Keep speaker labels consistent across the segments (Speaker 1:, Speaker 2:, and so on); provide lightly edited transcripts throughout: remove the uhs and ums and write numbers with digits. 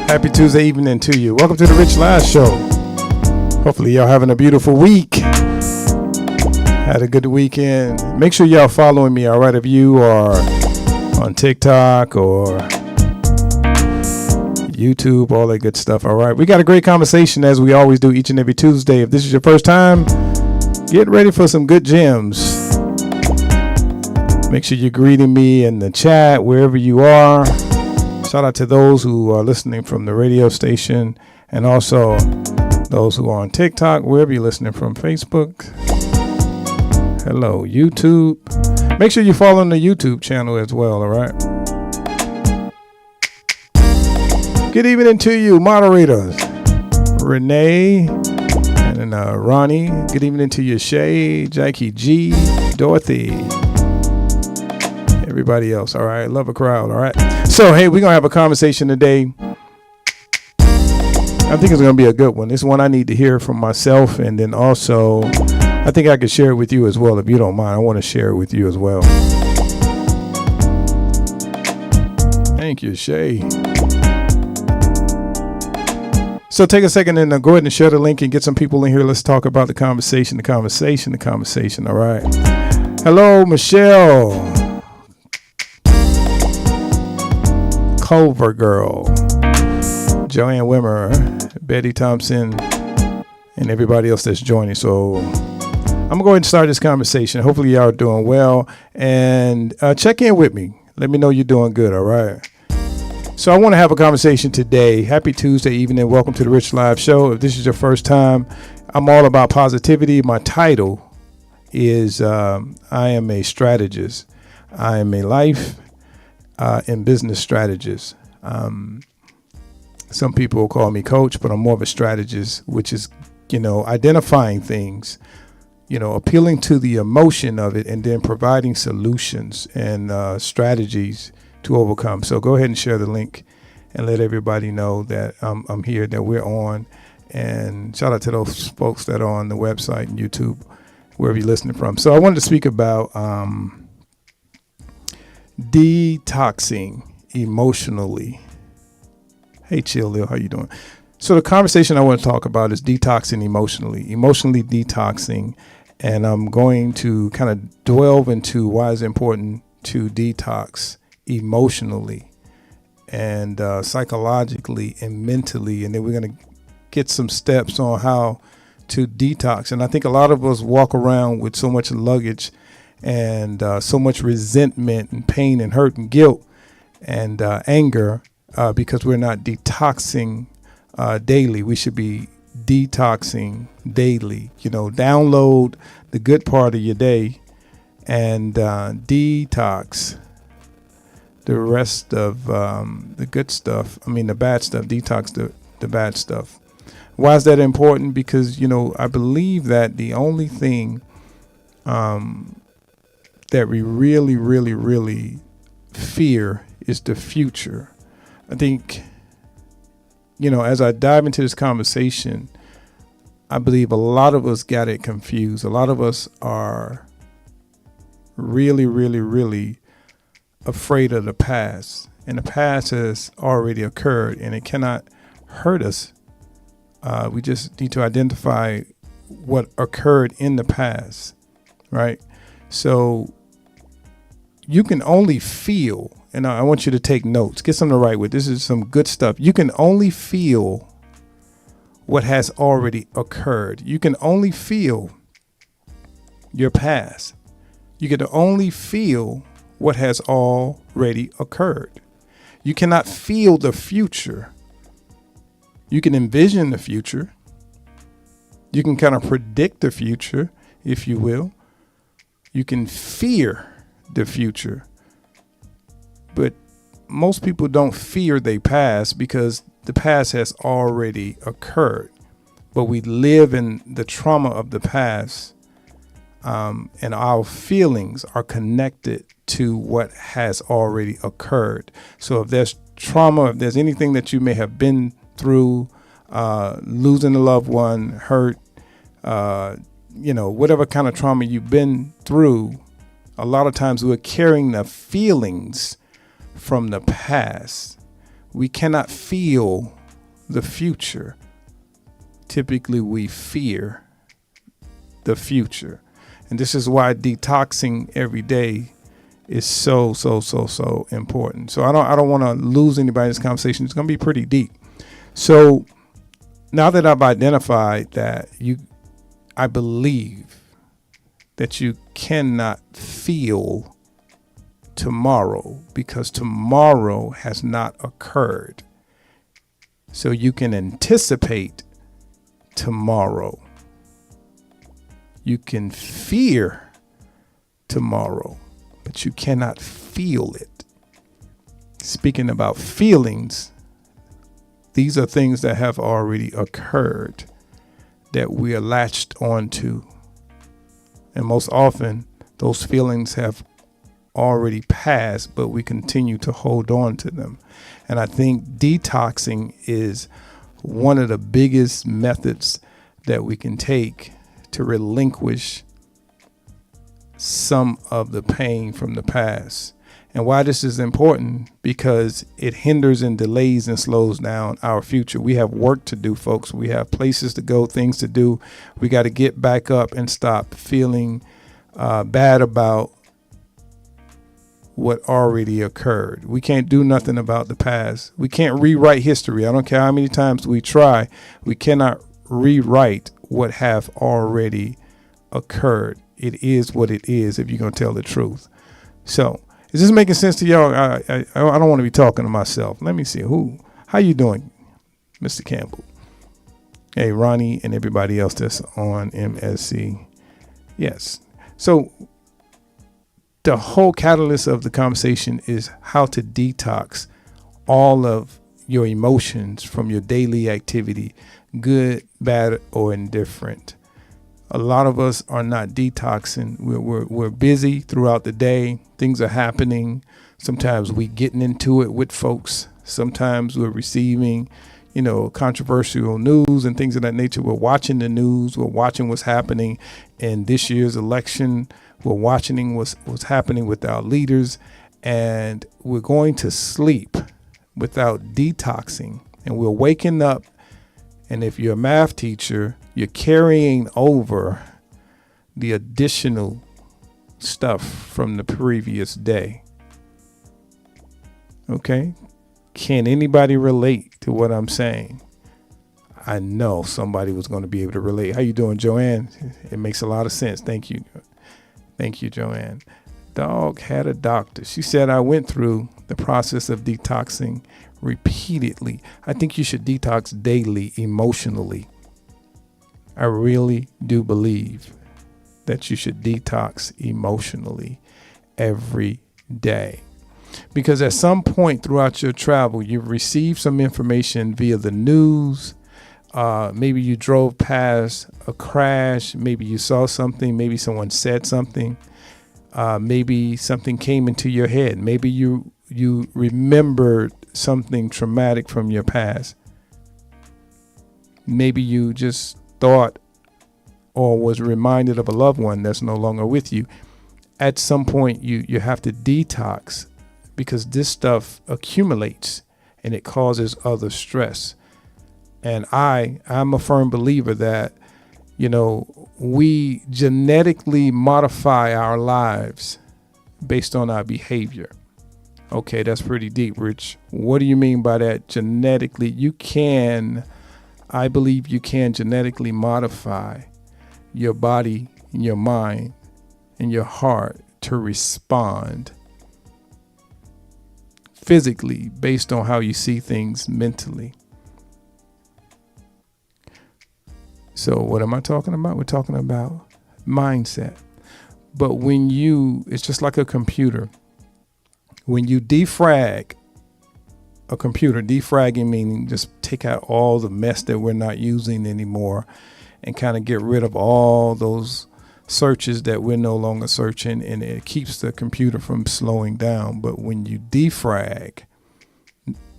Speaker 1: Happy Tuesday evening to you. Welcome to the Rich Live Show. Hopefully y'all having a beautiful week. Had a good weekend. Make sure y'all following me, all right? If you are on TikTok or YouTube, all that good stuff, all right? We got a great conversation as we always do each and every Tuesday. If this is your first time, get ready for some good gems. Make sure you're greeting me in the chat wherever you are. Shout out to those who are listening from the radio station and also those who are on TikTok, wherever you're listening from, Facebook. Hello, YouTube. Make sure you're following the YouTube channel as well, all right? Good evening to you, moderators. Renee and then Ronnie. Good evening to you, Shay, Jackie G, Dorothy. Everybody else, all right? Love a crowd, all right? So, hey, we're going to have a conversation today. I think it's going to be a good one. This one I need to hear from myself, and then also I think I could share it with you as well if you don't mind. I want to share it with you as well. Thank you, Shay. So take a second and go ahead and share the link and get some people in here. Let's talk about the conversation, all right? Hello, Michelle. Culver Girl, Joanne Wimmer, Betty Thompson, and everybody else that's joining. So I'm going to go ahead and start this conversation. Hopefully y'all are doing well. And check in with me. Let me know you're doing good, all right? So I want to have a conversation today. Happy Tuesday evening. Welcome to the Rich Live Show. If this is your first time, I'm all about positivity. My title is I am a strategist. I am a life and business strategist. Some people call me coach, but I'm more of a strategist, which is, identifying things, appealing to the emotion of it and then providing solutions and strategies to overcome. So go ahead and share the link and let everybody know that I'm here, that we're on. And shout out to those folks that are on the website and YouTube, wherever you're listening from. So I wanted to speak about detoxing emotionally. Hey, Chill Lil, how you doing? So the conversation I want to talk about is detoxing emotionally detoxing. And I'm going to kind of delve into why it's important to detox emotionally and psychologically and mentally. And then we're going to get some steps on how to detox. And I think a lot of us walk around with so much luggage and so much resentment and pain and hurt and guilt and anger because we're not detoxing daily. We should be detoxing daily. Download the good part of your day and detox the rest of the good stuff. The bad stuff. Detox the bad stuff. Why is that important? Because, I believe that the only thing that we really, really, really fear is the future. I think, as I dive into this conversation, I believe a lot of us got it confused. A lot of us are really, really, really afraid of the past. And the past has already occurred and it cannot hurt us. We just need to identify what occurred in the past, right? So you can only feel, and I want you to take notes, get something to write with. This is some good stuff. You can only feel what has already occurred. You can only feel your past. You can only feel what has already occurred. You cannot feel the future. You can envision the future. You can kind of predict the future, if you will. You can fear the future. But most people don't fear their past because the past has already occurred. But we live in the trauma of the past, and our feelings are connected to what has already occurred. So if there's trauma, if there's anything that you may have been through, losing a loved one, hurt, whatever kind of trauma you've been through, a lot of times we're carrying the feelings from the past. We cannot feel the future. Typically, we fear the future. And this is why detoxing every day is so important. So I don't want to lose anybody in this conversation. It's going to be pretty deep. So now that I've identified that I believe that you cannot feel tomorrow because tomorrow has not occurred. So you can anticipate tomorrow. You can fear tomorrow, but you cannot feel it. Speaking about feelings, these are things that have already occurred that we are latched onto. And most often, those feelings have already passed, but we continue to hold on to them. And I think detoxing is one of the biggest methods that we can take to relinquish some of the pain from the past. And why this is important, because it hinders and delays and slows down our future. We have work to do, folks. We have places to go, things to do. We got to get back up and stop feeling bad about what already occurred. We can't do nothing about the past. We can't rewrite history. I don't care how many times we try. We cannot rewrite what have already occurred. It is what it is, if you're going to tell the truth. So is this making sense to y'all? I don't want to be talking to myself. Let me see. How you doing, Mr. Campbell? Hey, Ronnie and everybody else that's on MSC. Yes. So the whole catalyst of the conversation is how to detox all of your emotions from your daily activity, good, bad, or indifferent. A lot of us are not detoxing. We're busy throughout the day. Things are happening. Sometimes we getting into it with folks. Sometimes we're receiving, controversial news and things of that nature. We're watching the news. We're watching what's happening in this year's election. We're watching what's happening with our leaders, and we're going to sleep without detoxing. And we're waking up, and if you're a math teacher, you're carrying over the additional stuff from the previous day. Okay? Can anybody relate to what I'm saying? I know somebody was going to be able to relate. How you doing, Joanne? It makes a lot of sense. Thank you. Thank you, Joanne. Dog had a doctor. She said, I went through the process of detoxing repeatedly. I think you should detox daily emotionally. I really do believe that you should detox emotionally every day. Because at some point throughout your travel, you've received some information via the news. Maybe you drove past a crash. Maybe you saw something. Maybe someone said something. Maybe something came into your head. Maybe you remembered something traumatic from your past. Maybe you just thought or was reminded of a loved one that's no longer with you. At some point, you have to detox, because this stuff accumulates and it causes other stress. And I'm a firm believer that, we genetically modify our lives based on our behavior. Okay, that's pretty deep, Rich. What do you mean by that? Genetically, I believe you can genetically modify your body, your mind, and your heart to respond physically based on how you see things mentally. So what am I talking about? We're talking about mindset. But it's just like a computer. When you defrag a computer, defragging meaning just take out all the mess that we're not using anymore and kind of get rid of all those searches that we're no longer searching, and it keeps the computer from slowing down. But when you defrag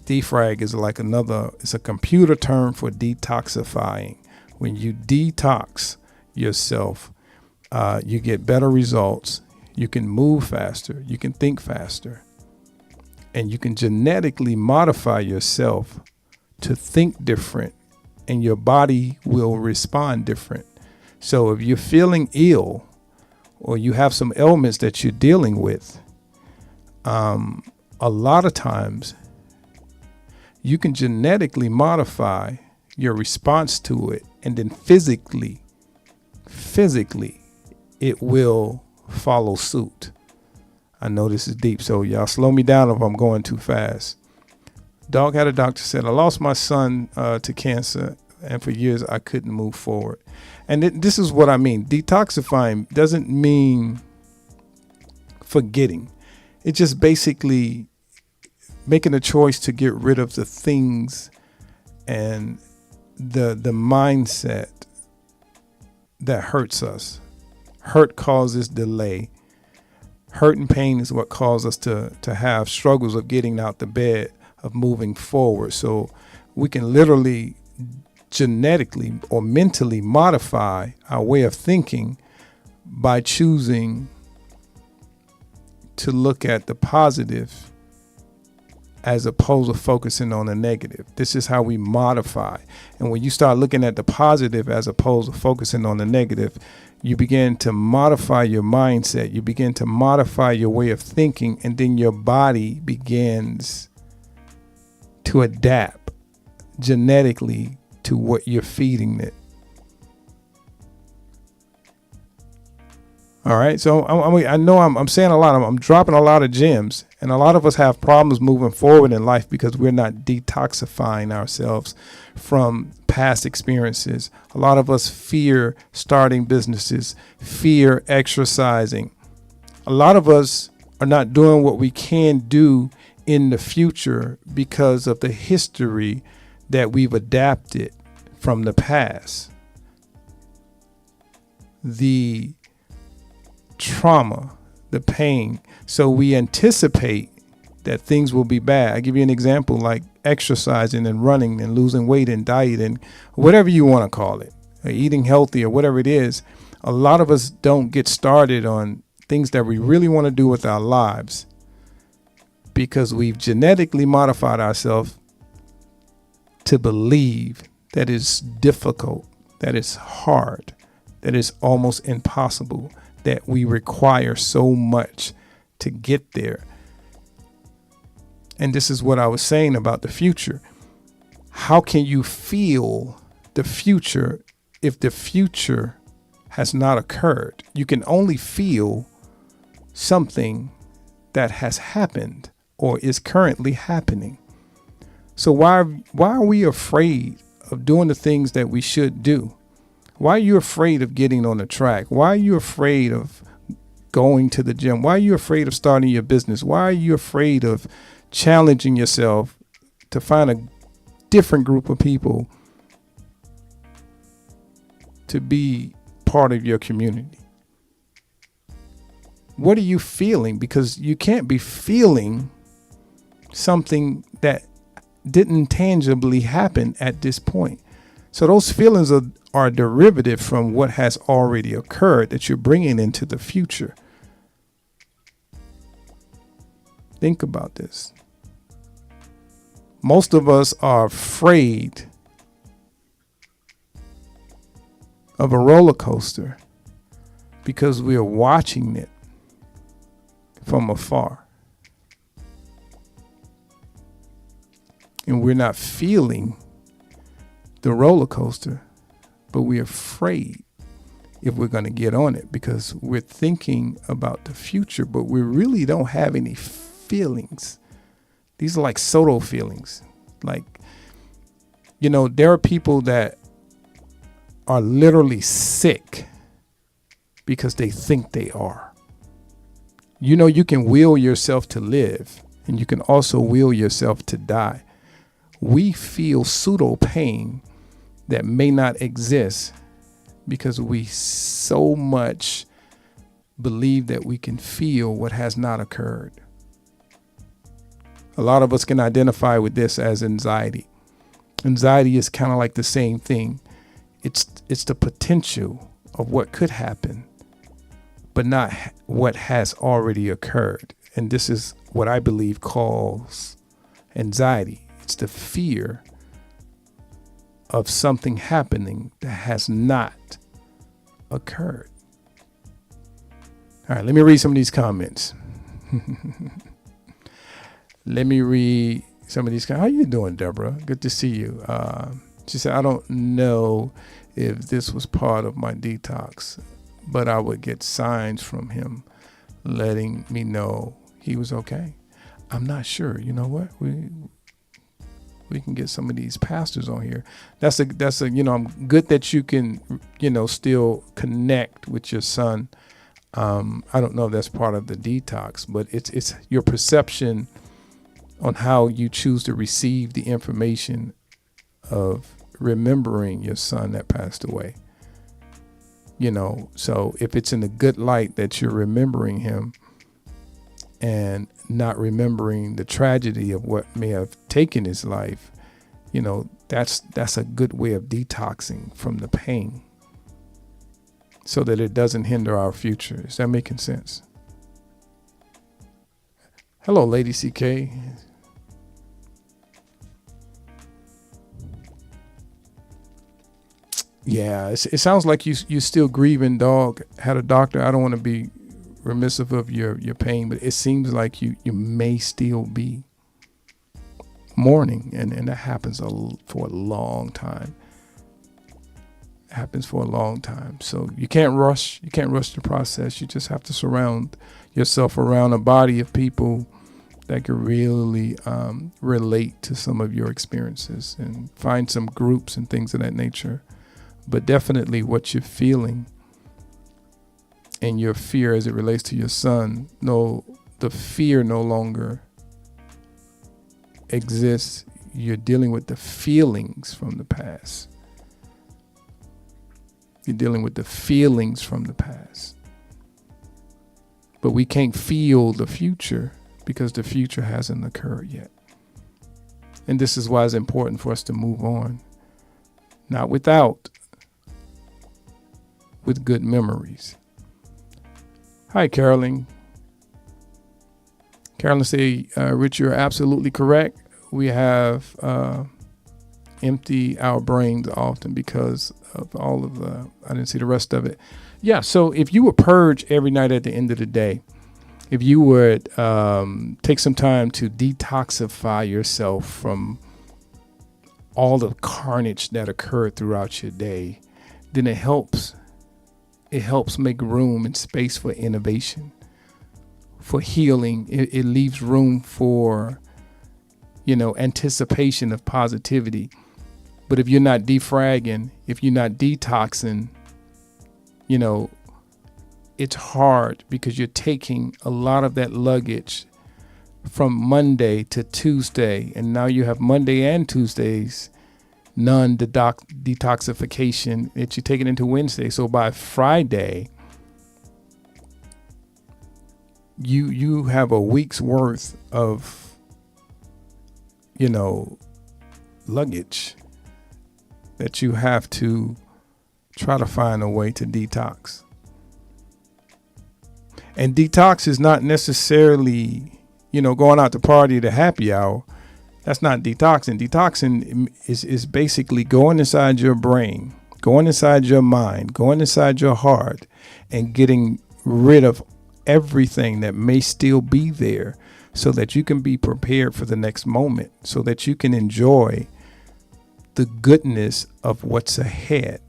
Speaker 1: is like it's a computer term for detoxifying. When you detox yourself, you get better results. You can move faster. You can think faster. And you can genetically modify yourself to think different, and your body will respond different. So if you're feeling ill or you have some ailments that you're dealing with, a lot of times you can genetically modify your response to it, and then physically it will follow suit. I know this is deep, so y'all slow me down if I'm going too fast. Dog had a doctor said, I lost my son to cancer, and for years I couldn't move forward. And this is what I mean. Detoxifying doesn't mean forgetting. It's just basically making a choice to get rid of the things and the mindset that hurts us. Hurt causes delay. Hurt and pain is what causes us to have struggles of getting out the bed, of moving forward. So we can literally genetically or mentally modify our way of thinking by choosing to look at the positive as opposed to focusing on the negative. This is how we modify. And when you start looking at the positive as opposed to focusing on the negative, you begin to modify your mindset. You begin to modify your way of thinking, and then your body begins to adapt genetically to what you're feeding it. All right. So I know I'm saying a lot. I'm dropping a lot of gems, and a lot of us have problems moving forward in life because we're not detoxifying ourselves from past experiences. A lot of us fear starting businesses, fear exercising. A lot of us are not doing what we can do in the future because of the history that we've adapted from the past. The trauma, the pain. So we anticipate that things will be bad. I give you an example, like exercising and running and losing weight and dieting, whatever you want to call it, or eating healthy or whatever it is. A lot of us don't get started on things that we really want to do with our lives because we've genetically modified ourselves to believe that it's difficult, that it's hard, that it's almost impossible, that we require so much to get there. And this is what I was saying about the future. How can you feel the future if the future has not occurred? You can only feel something that has happened or is currently happening. So why are we afraid of doing the things that we should do? Why are you afraid of getting on the track? Why are you afraid of going to the gym? Why are you afraid of starting your business? Why are you afraid of challenging yourself to find a different group of people to be part of your community? What are you feeling? Because you can't be feeling something that didn't tangibly happen at this point. So those feelings are derivative from what has already occurred that you're bringing into the future. Think about this. Most of us are afraid of a roller coaster because we are watching it from afar. And we're not feeling the roller coaster, but we're afraid if we're going to get on it because we're thinking about the future, but we really don't have any feelings. These are like pseudo feelings. Like, there are people that are literally sick because they think they are. You can will yourself to live, and you can also will yourself to die. We feel pseudo pain that may not exist because we so much believe that we can feel what has not occurred. A lot of us can identify with this as anxiety. Anxiety is kind of like the same thing. It's the potential of what could happen, but not what has already occurred. And this is what I believe calls anxiety. It's the fear of something happening that has not occurred. All right, let me read some of these comments. Let me read some of these. How you doing, Deborah? Good to see you. She said, I don't know if this was part of my detox, but I would get signs from him letting me know he was okay. I'm not sure. You know what? We can get some of these pastors on here. That's a, I'm good that you can, still connect with your son. I don't know if that's part of the detox, but it's your perception on how you choose to receive the information of remembering your son that passed away. So if it's in a good light that you're remembering him and not remembering the tragedy of what may have taken his life, that's a good way of detoxing from the pain so that it doesn't hinder our future. Is that making sense? Hello, Lady CK. Yeah, it sounds like you're still grieving, dog. Had a doctor. I don't want to be remissive of your pain, but it seems like you may still be mourning, and that happens for a long time. It happens for a long time. So you can't rush the process. You just have to surround yourself around a body of people that can really relate to some of your experiences, and find some groups and things of that nature. But definitely what you're feeling and your fear as it relates to your son, the fear no longer exists. You're dealing with the feelings from the past. You're dealing with the feelings from the past. But we can't feel the future because the future hasn't occurred yet. And this is why it's important for us to move on. Not without, with good memories. Hi, Carolyn. Carolyn say, Rich, you're absolutely correct. We have empty our brains often because of all of I didn't see the rest of it. Yeah, so if you would purge every night at the end of the day, if you would take some time to detoxify yourself from all the carnage that occurred throughout your day, then it helps make room and space for innovation, for healing. It leaves room for, anticipation of positivity. But if you're not defragging, if you're not detoxing, it's hard because you're taking a lot of that luggage from Monday to Tuesday. And now you have Monday and Tuesdays non-detoxification that you take it into Wednesday. So by Friday, you have a week's worth of, luggage that you have to try to find a way to detox. And detox is not necessarily, going out to party to happy hour. That's not detoxing. Detoxing is basically going inside your brain, going inside your mind, going inside your heart, and getting rid of everything that may still be there so that you can be prepared for the next moment, so that you can enjoy the goodness of what's ahead.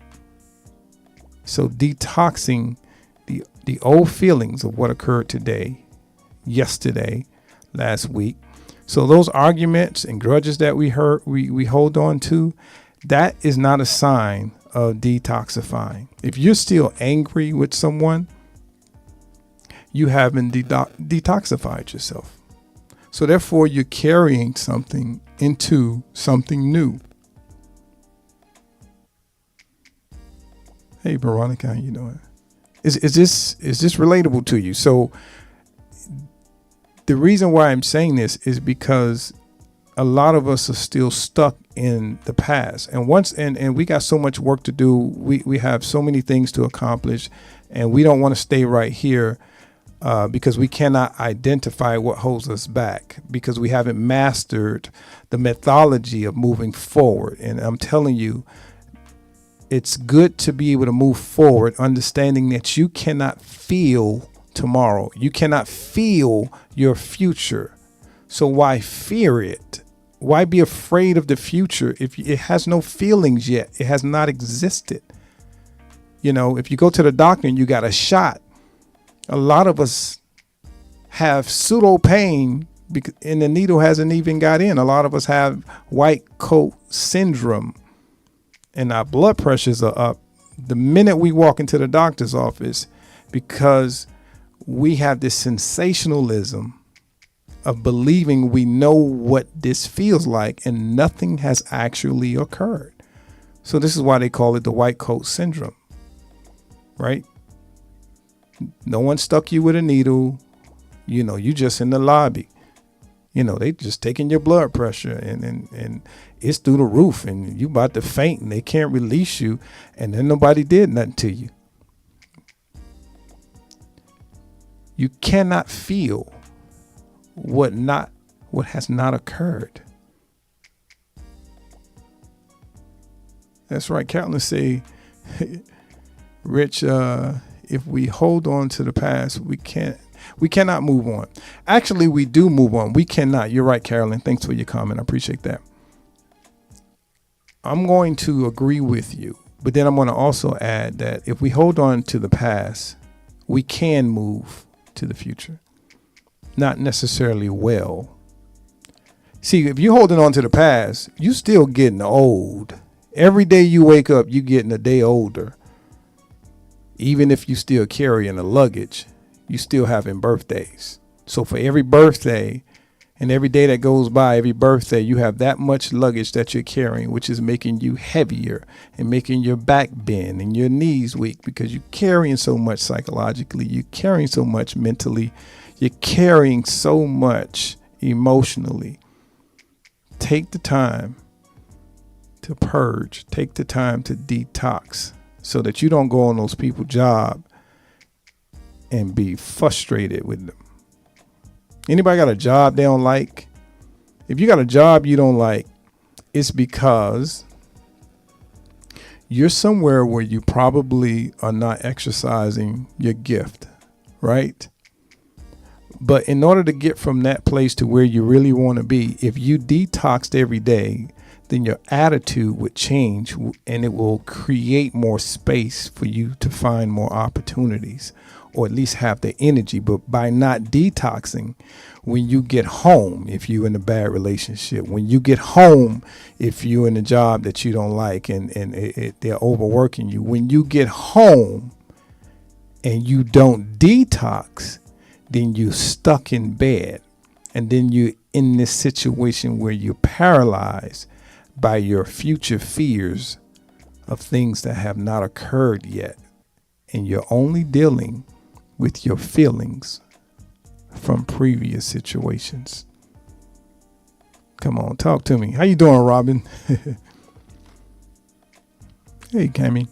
Speaker 1: So detoxing the old feelings of what occurred today, yesterday, last week. So those arguments and grudges that we hold on to, that is not a sign of detoxifying. If you're still angry with someone, you haven't detoxified yourself. So therefore, you're carrying something into something new. Hey, Veronica, how you doing? Is this relatable to you? So the reason why I'm saying this is because a lot of us are still stuck in the past. And and we got so much work to do. We have so many things to accomplish, and we don't want to stay right here. because we cannot identify what holds us back because we haven't mastered the methodology of moving forward. And I'm telling you, it's good to be able to move forward, understanding that you cannot feel tomorrow. You cannot feel your future. So why fear it? Why be afraid of the future if it has no feelings yet? It has not existed. You know, if you go to the doctor and you got a shot, a lot of us have pseudo pain and the needle hasn't even got in. A lot of us have white coat syndrome and our blood pressures are up the minute we walk into the doctor's office because we have this sensationalism of believing we know what this feels like and nothing has actually occurred. So this is why they call it the white coat syndrome, right? No one stuck you with a needle. You know, you just in the lobby. You know, they just taking your blood pressure and it's through the roof and you about to faint and they can't release you and then nobody did nothing to you. You cannot feel what has not occurred. That's right. Carolyn say, Rich, if we hold on to the past, we cannot move on. Actually, we do move on. We cannot. You're right, Carolyn. Thanks for your comment. I appreciate that. I'm going to agree with you, but then I'm going to also add that if we hold on to the past, we can move to the future. Not necessarily well. See, if you're holding on to the past, you still getting old. Every day you wake up, you getting a day older. Even if you still carrying the luggage, you still having birthdays. So for every birthday and every day that goes by, every birthday, you have that much luggage that you're carrying, which is making you heavier and making your back bend and your knees weak because you're carrying so much psychologically. You're carrying so much mentally. You're carrying so much emotionally. Take the time to purge. Take the time to detox so that you don't go on those people's job and be frustrated with them. Anybody got a job they don't like? If you got a job you don't like, it's because you're somewhere where you probably are not exercising your gift, right? But in order to get from that place to where you really want to be, if you detoxed every day, then your attitude would change and it will create more space for you to find more opportunities or at least have the energy. But by not detoxing, when you get home, if you're in a bad relationship, when you get home, if you're in a job that you don't like and they're overworking you, when you get home and you don't detox, then you're stuck in bed. And then you're in this situation where you're paralyzed by your future fears of things that have not occurred yet. And you're only dealing with your feelings from previous situations. Come on, talk to me. How you doing, Robin? Hey, Cammy.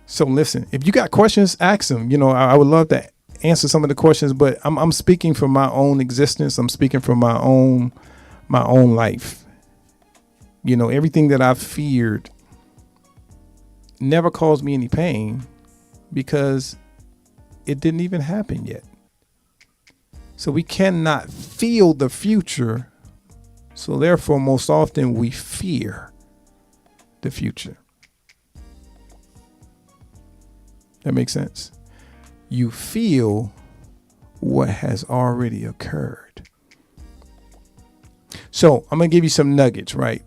Speaker 1: So listen, if you got questions, ask them. You know, I would love to answer some of the questions, but I'm speaking from my own existence. I'm speaking from my own life. You know, everything that I've feared never caused me any pain because it didn't even happen yet. So we cannot feel the future. So therefore, most often we fear the future. That makes sense. You feel what has already occurred. So I'm going to give you some nuggets, right?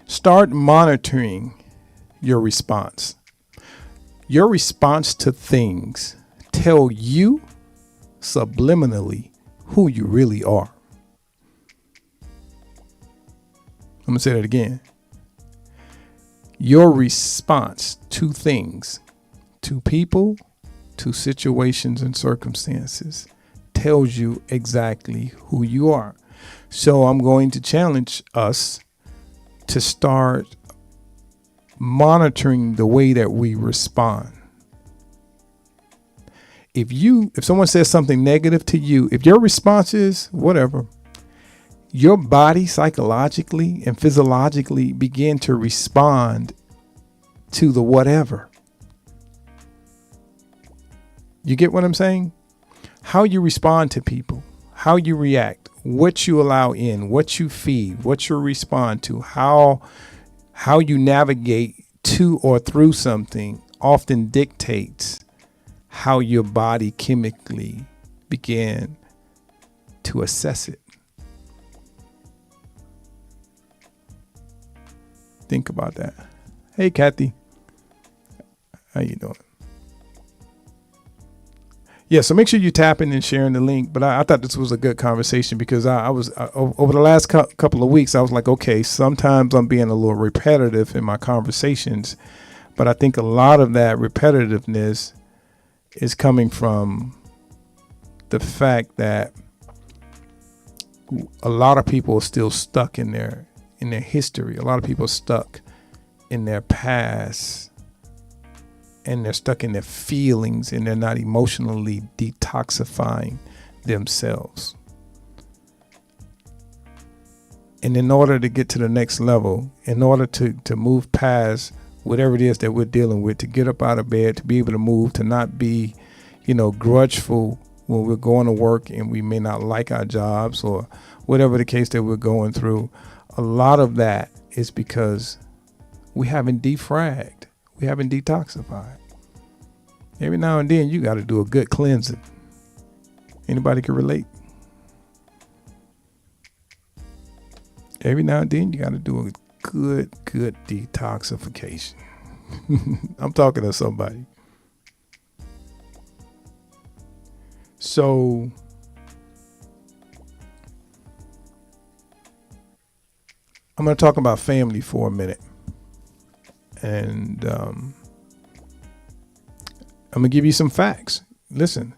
Speaker 1: Start monitoring your response. Your response to things tell you subliminally who you really are. I'm going to say that again. Your response to things, to people, to situations and circumstances tells you exactly who you are. So I'm going to challenge us to start monitoring the way that we respond. if someone says something negative to you, if your response is whatever, your body psychologically and physiologically begin to respond to the whatever. You get what I'm saying? How you respond to people, how you react, what you allow in, what you feed, what you respond to, how you navigate to or through something often dictates how your body chemically begin to assess it. Think about that. Hey, Kathy. How you doing? Yeah, so make sure you tap in and sharing the link. But I thought this was a good conversation because I was over the last couple of weeks, I was like, okay, sometimes I'm being a little repetitive in my conversations. But I think a lot of that repetitiveness is coming from the fact that a lot of people are still stuck in their history. A lot of people are stuck in their past. And they're stuck in their feelings and they're not emotionally detoxifying themselves. And in order to get to the next level, in order to move past whatever it is that we're dealing with, to get up out of bed, to be able to move, to not be, grudgeful when we're going to work and we may not like our jobs or whatever the case that we're going through, a lot of that is because we haven't defragged. We haven't detoxified. Every now and then you got to do a good cleansing. Anybody can relate? Every now and then you got to do a good detoxification. I'm talking to somebody. So I'm going to talk about family for a minute. And I'm going to give you some facts. Listen,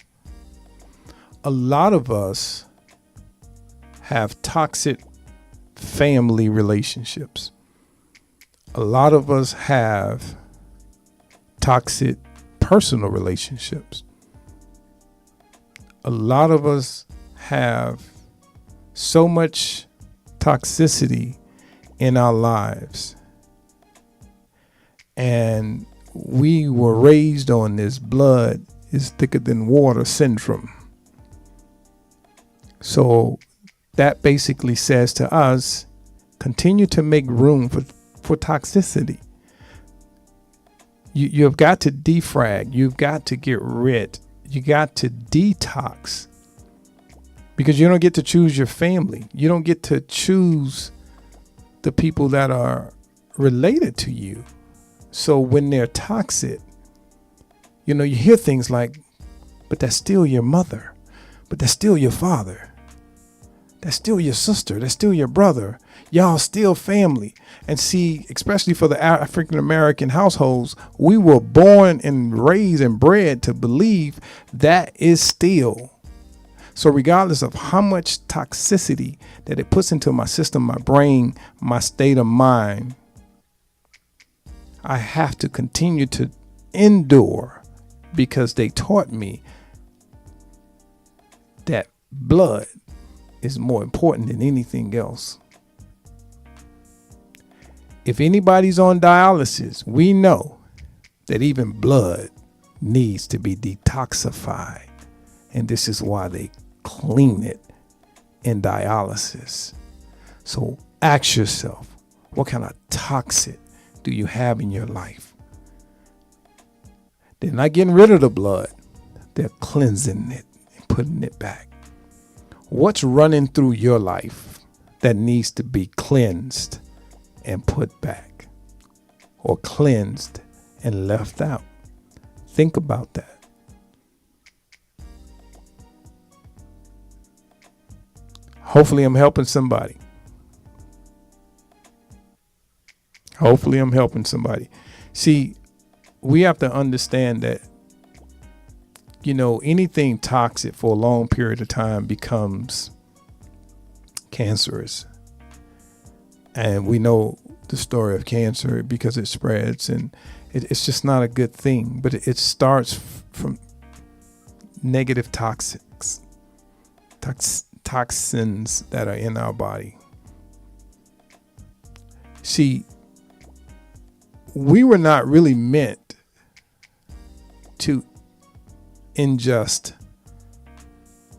Speaker 1: a lot of us have toxic family relationships. A lot of us have toxic personal relationships. A lot of us have so much toxicity in our lives. And we were raised on this blood is thicker than water syndrome. So that basically says to us, continue to make room for toxicity. You've got to defrag. You've got to get rid. You got to detox. Because you don't get to choose your family. You don't get to choose the people that are related to you. So when they're toxic, you hear things like, but that's still your mother, but that's still your father, that's still your sister, that's still your brother, y'all still family. And see, especially for the African American households, we were born and raised and bred to believe that is still. So regardless of how much toxicity that it puts into my system, my brain, my state of mind, I have to continue to endure because they taught me that blood is more important than anything else. If anybody's on dialysis, we know that even blood needs to be detoxified. And this is why they clean it in dialysis. So ask yourself, what kind of toxic do you have in your life? They're not getting rid of the blood. They're cleansing it and putting it back. What's running through your life that needs to be cleansed and put back, or cleansed and left out? Think about that. Hopefully I'm helping somebody. See, we have to understand that, anything toxic for a long period of time becomes cancerous. And we know the story of cancer because it spreads, and it's just not a good thing. But it starts from, negative toxins that are in our body. See, we were not really meant to ingest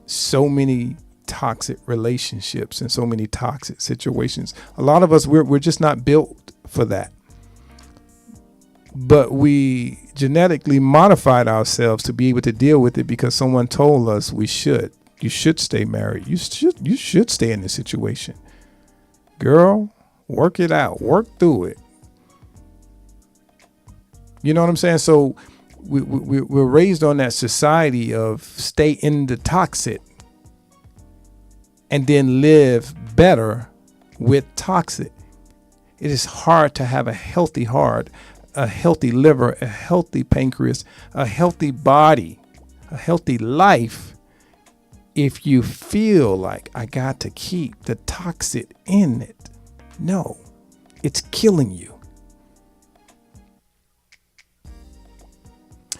Speaker 1: so many toxic relationships and so many toxic situations. A lot of us, we're just not built for that. But we genetically modified ourselves to be able to deal with it because someone told us we should. You should stay married. You should stay in this situation. Girl, work it out. Work through it. You know what I'm saying? So we're raised on that society of stay in the toxic and then live better with toxic. It is hard to have a healthy heart, a healthy liver, a healthy pancreas, a healthy body, a healthy life if you feel like I got to keep the toxic in it. No, it's killing you.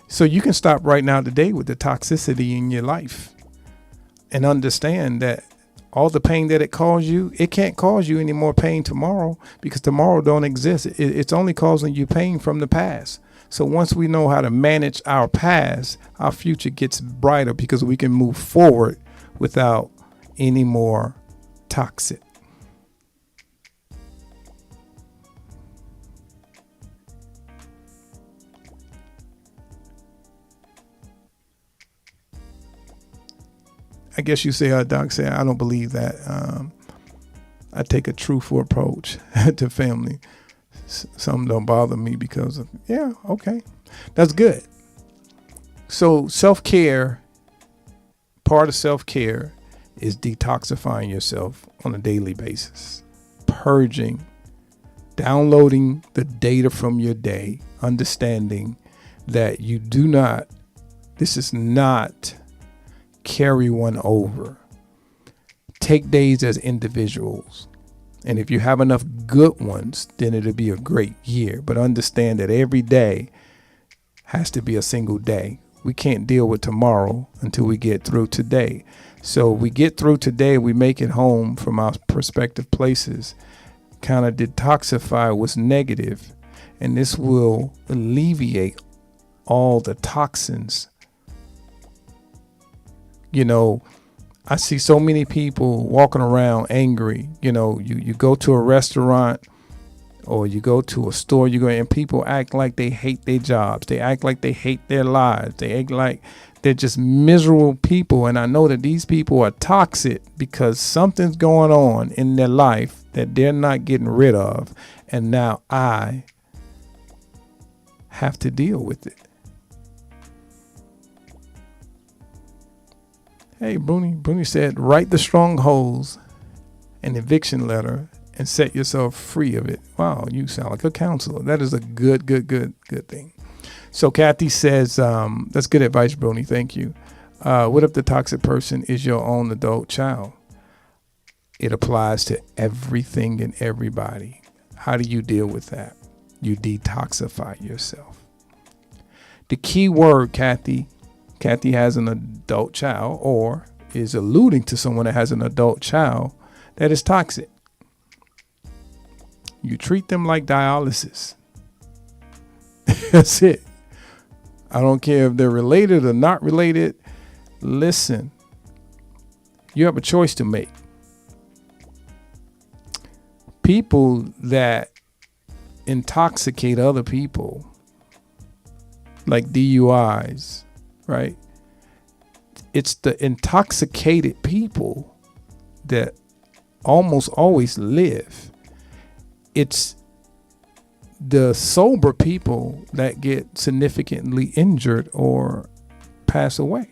Speaker 1: So you can stop right now today with the toxicity in your life and understand that all the pain that it caused you, it can't cause you any more pain tomorrow because tomorrow don't exist. It's only causing you pain from the past. So once we know how to manage our past, our future gets brighter because we can move forward without any more toxic. I guess you say, Doc said, I don't believe that. I take a truthful approach to family. Some don't bother me because of, yeah, okay, that's good. So self-care, part of self-care is detoxifying yourself on a daily basis, purging, downloading the data from your day, understanding that you do not, this is not carry one over. Take days as individuals. And if you have enough good ones, then it'll be a great year. But understand that every day has to be a single day. We can't deal with tomorrow until we get through today. So we get through today, we make it home from our prospective places, kind of detoxify what's negative, and this will alleviate all the toxins. You know, I see so many people walking around angry. You know, you go to a restaurant or you go to a store, and people act like they hate their jobs. They act like they hate their lives. They act like they're just miserable people. And I know that these people are toxic because something's going on in their life that they're not getting rid of. And now I have to deal with it. Hey, Bruni said, write the strongholds and eviction letter and set yourself free of it. Wow, you sound like a counselor. That is a good thing. So Kathy says, that's good advice, Bruni. Thank you. What if the toxic person is your own adult child? It applies to everything and everybody. How do you deal with that? You detoxify yourself. The key word, Kathy has an adult child or is alluding to someone that has an adult child that is toxic. You treat them like dialysis. That's it. I don't care if they're related or not related. Listen, you have a choice to make. People that intoxicate other people, like DUIs, right? It's the intoxicated people that almost always live. It's the sober people that get significantly injured or pass away.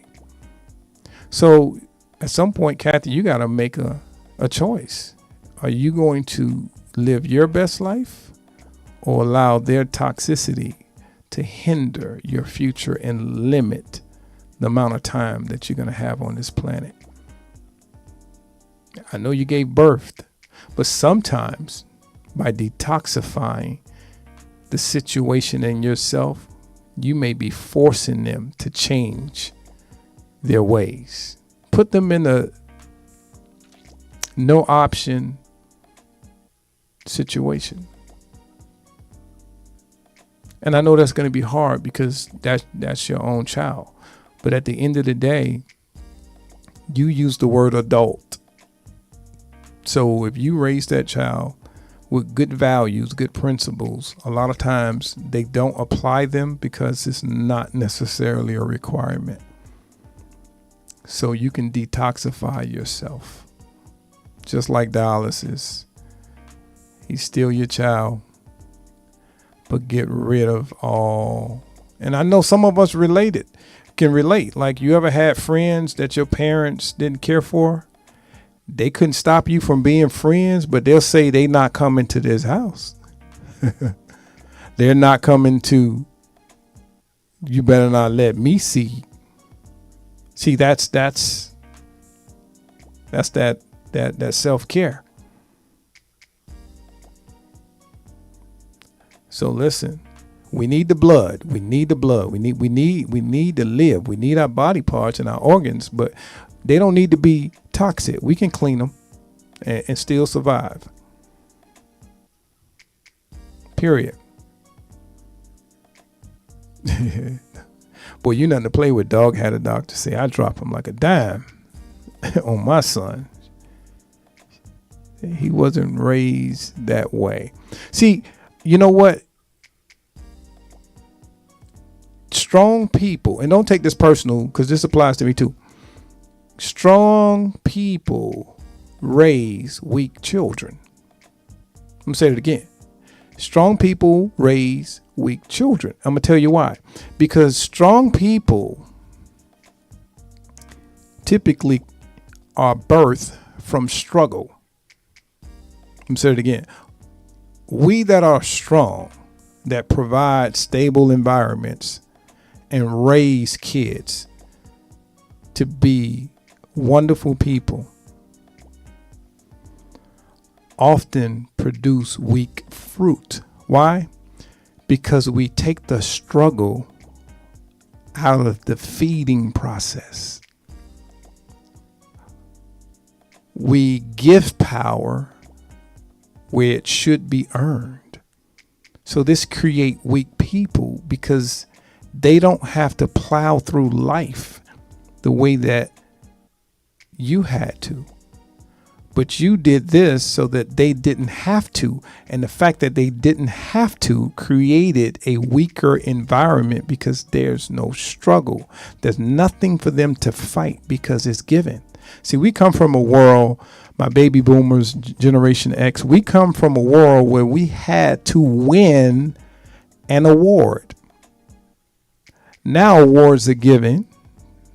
Speaker 1: So at some point, Kathy, you got to make a choice. Are you going to live your best life or allow their toxicity to hinder your future and limit the amount of time that you're going to have on this planet? I know you gave birth, but sometimes by detoxifying the situation in yourself, you may be forcing them to change their ways. Put them in a no option situation. And I know that's going to be hard because that's your own child. But at the end of the day, you use the word adult. So if you raise that child with good values, good principles, a lot of times they don't apply them because it's not necessarily a requirement. So you can detoxify yourself. Just like dialysis. He's still your child, but get rid of all. And I know some of us can relate. Like, you ever had friends that your parents didn't care for? They couldn't stop you from being friends, but they'll say they not coming to this house. They're not coming to, you better not let me see. See, that's that self-care. So listen, we need the blood. We need the blood. We need to live. We need our body parts and our organs, but they don't need to be toxic. We can clean them and still survive. Period. Boy, you nothing to play with. Dog had a doctor say, I drop him like a dime on my son. He wasn't raised that way. See, you know what? Strong people, and don't take this personal because this applies to me too. Strong people raise weak children. I'm going to say it again. Strong people raise weak children. I'm going to tell you why. Because strong people typically are birthed from struggle. I'm going to say it again. We that are strong, that provide stable environments and raise kids to be wonderful people, often produce weak fruit. Why? Because we take the struggle out of the feeding process. We give power where it should be earned. So this create weak people because they don't have to plow through life the way that you had to. But you did this so that they didn't have to. And the fact that they didn't have to created a weaker environment because there's no struggle. There's nothing for them to fight because it's given. See, we come from a world, my baby boomers, Generation X, we come from a world where we had to win an award. Now awards are given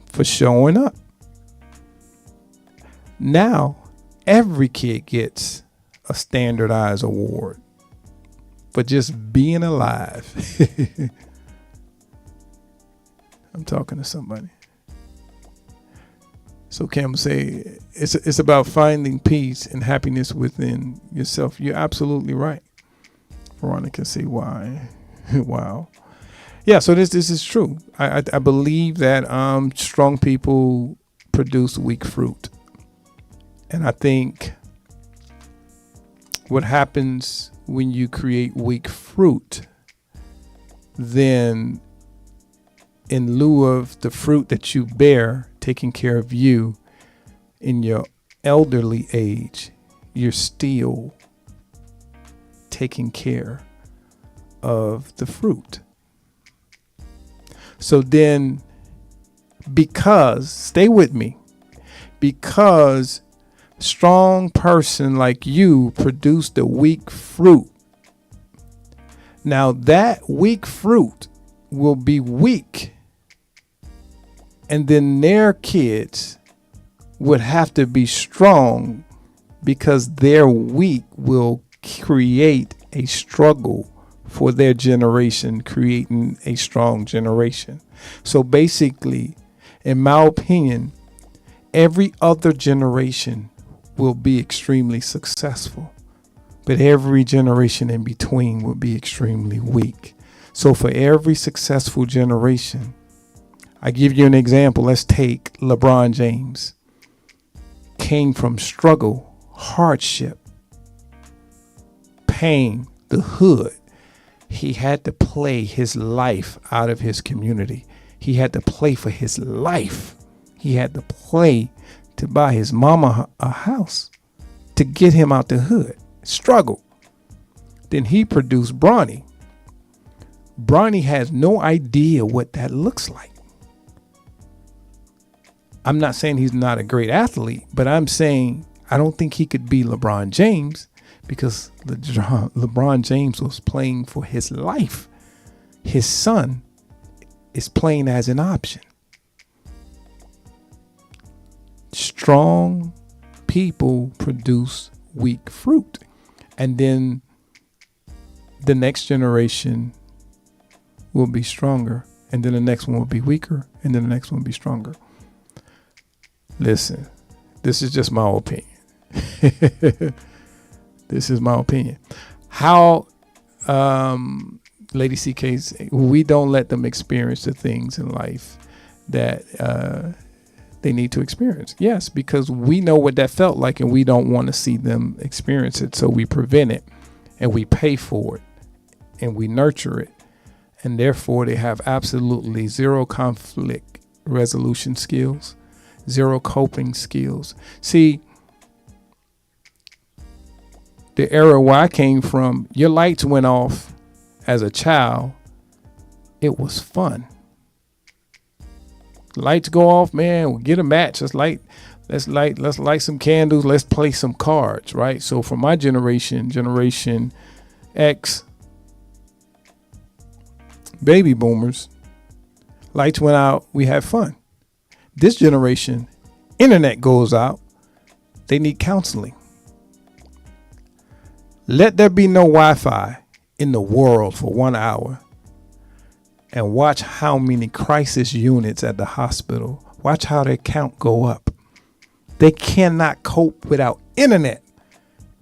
Speaker 1: for showing up. Now every kid gets a standardized award for just being alive. I'm talking to somebody. So Cam say it's about finding peace and happiness within yourself. You're absolutely right. Veronica say why? Wow. Yeah, so this is true. I believe that strong people produce weak fruit. And I think what happens when you create weak fruit, then in lieu of the fruit that you bear taking care of you in your elderly age, you're still taking care of the fruit. So then, stay with me, because strong person like you produced a weak fruit. Now that weak fruit will be weak, and then their kids would have to be strong because their weak will create a struggle for their generation, creating a strong generation. So basically, in my opinion, every other generation will be extremely successful, but every generation in between will be extremely weak. So for every successful generation, I give you an example. Let's take LeBron James. Came from struggle, hardship, pain, the hood. He had to play his life out of his community. He had to play for his life. He had to play to buy his mama a house, to get him out the hood. Struggle. Then he produced Bronny. Bronny has no idea what that looks like. I'm not saying he's not a great athlete, but I'm saying I don't think he could be LeBron James, because LeBron James was playing for his life. His son is playing as an option. Strong people produce weak fruit. And then the next generation will be stronger. And then the next one will be weaker. And then the next one will be stronger. Listen, this is just my opinion. This is my opinion. How, Lady CK's, we don't let them experience the things in life that they need to experience. Yes, because we know what that felt like and we don't want to see them experience it. So we prevent it and we pay for it and we nurture it. And therefore they have absolutely zero conflict resolution skills, zero coping skills. See, the era where I came from, your lights went off as a child. It was fun. Lights go off, man. We'll get a match. Let's light some candles. Let's play some cards, right? So for my generation, Generation X, baby boomers, lights went out. We had fun. This generation, internet goes out. They need counseling. Let there be no Wi-Fi in the world for 1 hour and watch how many crisis units at the hospital. Watch how their count go up. They cannot cope without internet.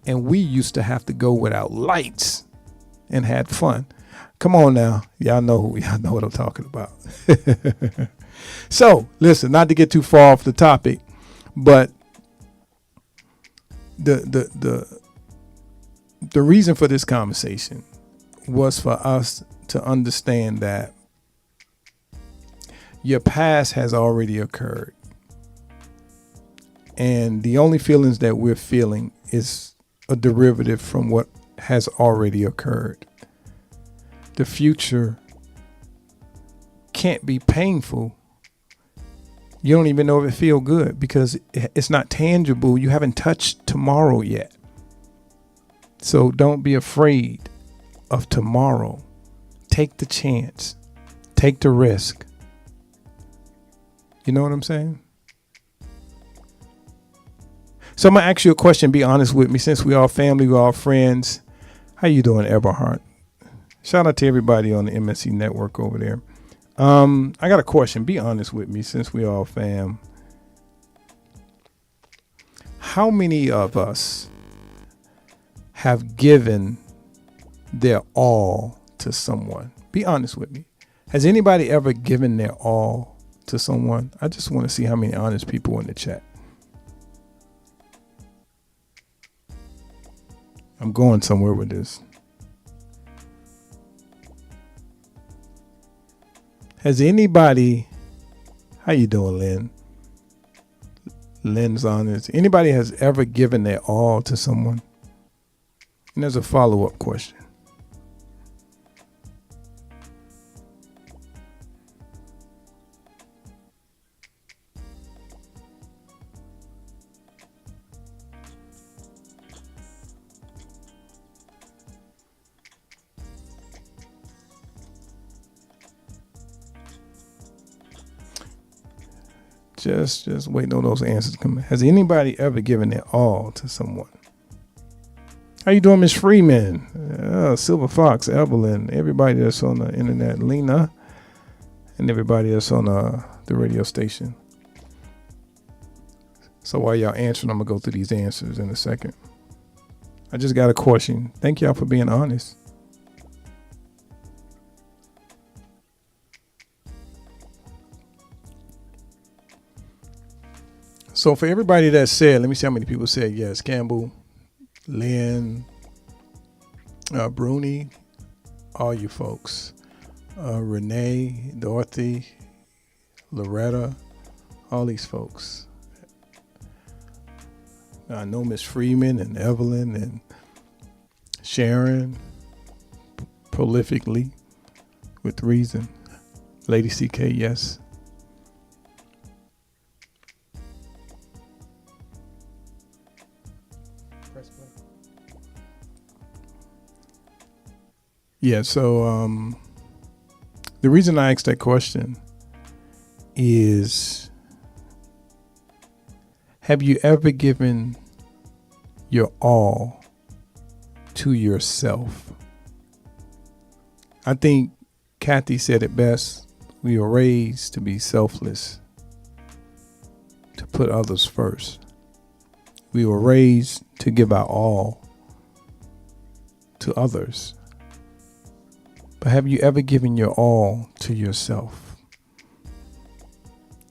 Speaker 1: And we used to have to go without lights and had fun. Come on now. Y'all know what I'm talking about. So listen, not to get too far off the topic, but the reason for this conversation was for us to understand that your past has already occurred. And the only feelings that we're feeling is a derivative from what has already occurred. The future can't be painful. You don't even know if it feels good because it's not tangible. You haven't touched tomorrow yet. So don't be afraid of tomorrow. Take the chance. Take the risk. You know what I'm saying? So I'm going to ask you a question. Be honest with me. Since we all family, we all friends. How you doing, Eberhard? Shout out to everybody on the MSC network over there. I got a question. Be honest with me since we all fam. How many of us have given their all to someone? Be honest with me. Has anybody ever given their all to someone? I just want to see how many honest people in the chat. I'm going somewhere with this. Has anybody, how you doing, Lynn? Lynn's honest. Anybody has ever given their all to someone? And there's a follow-up question. Just waiting on those answers to come in. Has anybody ever given their all to someone? How you doing, Miss Freeman? Silver Fox, Evelyn, everybody that's on the internet, Lena, and everybody that's on the radio station. So while y'all answering, I'm going to go through these answers in a second. I just got a question. Thank y'all for being honest. So for everybody that said, let me see how many people said yes. Campbell, Lynn, Bruni, all you folks. Renee, Dorothy, Loretta, all these folks. I know Miss Freeman and Evelyn and Sharon, prolifically, with reason. Lady CK, yes. Yeah, so the reason I asked that question is, have you ever given your all to yourself? I think Kathy said it best. We were raised to be selfless, to put others first. We were raised to give our all to others. But have you ever given your all to yourself?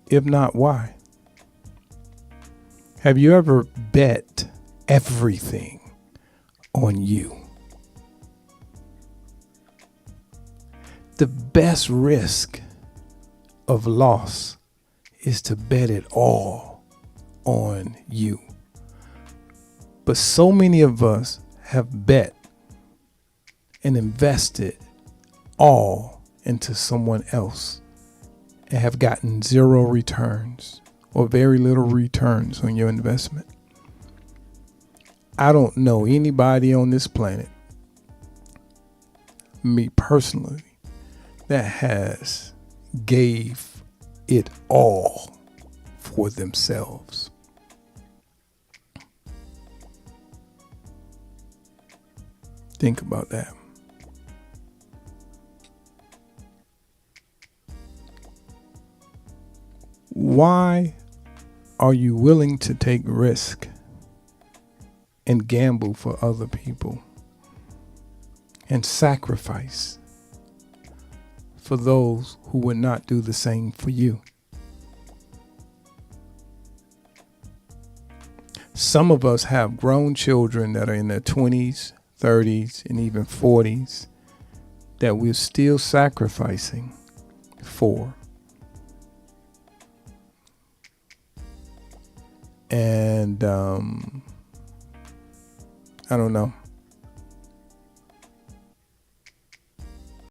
Speaker 1: If not, why? Have you ever bet everything on you? The best risk of loss is to bet it all on you. But so many of us have bet and invested all into someone else and have gotten zero returns or very little returns on your investment. I don't know anybody on this planet, me personally, that has gave it all for themselves. Think about that. Why are you willing to take risk and gamble for other people and sacrifice for those who would not do the same for you? Some of us have grown children that are in their 20s, 30s, and even 40s that we're still sacrificing for. And I don't know.